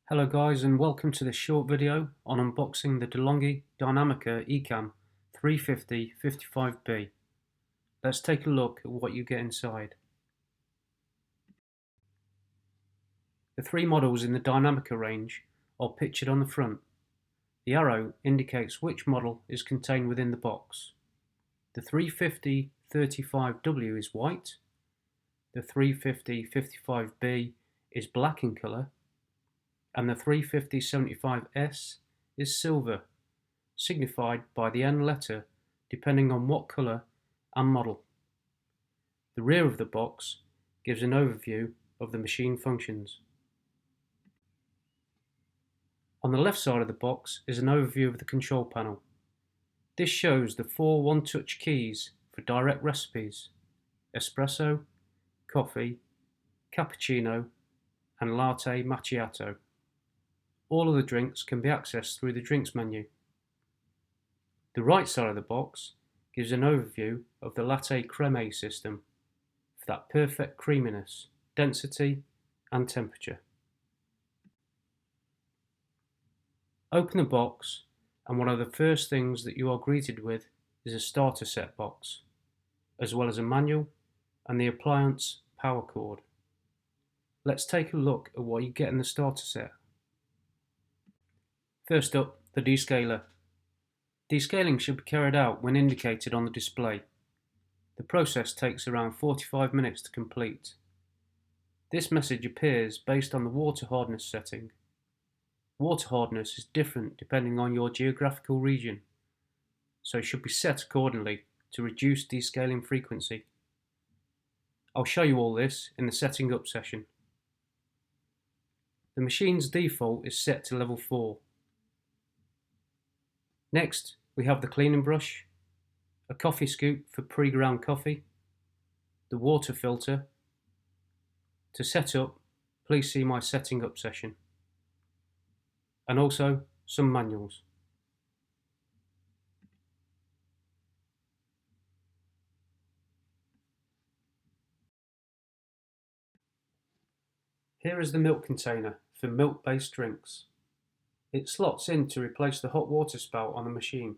Hello guys, and welcome to this short video on unboxing the DeLonghi Dinamica ECAM 350-55B. Let's take a look at what you get inside. The three models in the Dinamica range are pictured on the front. The arrow indicates which model is contained within the box. The 350-35W is white, the 350-55B is black in colour, and the 350-75S is silver, signified by the N letter depending on what colour and model. The rear of the box gives an overview of the machine functions. On the left side of the box is an overview of the control panel. This shows the four one-touch keys for direct recipes: espresso, coffee, cappuccino, and latte macchiato. All of the drinks can be accessed through the drinks menu. The right side of the box gives an overview of the latte creme system for that perfect creaminess, density and temperature. Open the box, and one of the first things that you are greeted with is a starter set box, as well as a manual and the appliance power cord. Let's take a look at what you get in the starter set. First up, the descaler. Descaling should be carried out when indicated on the display. The process takes around 45 minutes to complete. This message appears based on the water hardness setting. Water hardness is different depending on your geographical region, so should be set accordingly to reduce descaling frequency. I'll show you all this in the setting up session. The machine's default is set to level 4. Next, we have the cleaning brush, a coffee scoop for pre-ground coffee, the water filter. To set up, please see my setting up session, and also some manuals. Here is the milk container for milk-based drinks. It slots in to replace the hot water spout on the machine.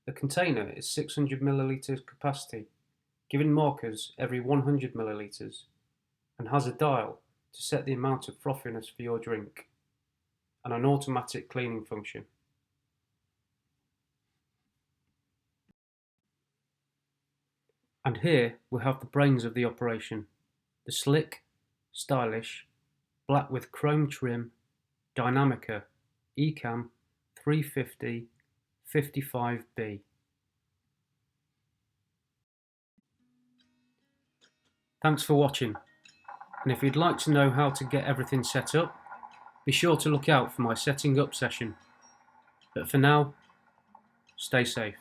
The container is 600 ml capacity, giving markers every 100 ml, and has a dial to set the amount of frothiness for your drink, and an automatic cleaning function. And here we have the brains of the operation, the slick, stylish, black with chrome trim Dinamica ECAM 350-55B. Thanks for watching, and if you'd like to know how to get everything set up, be sure to look out for my setting up session. But for now, stay safe.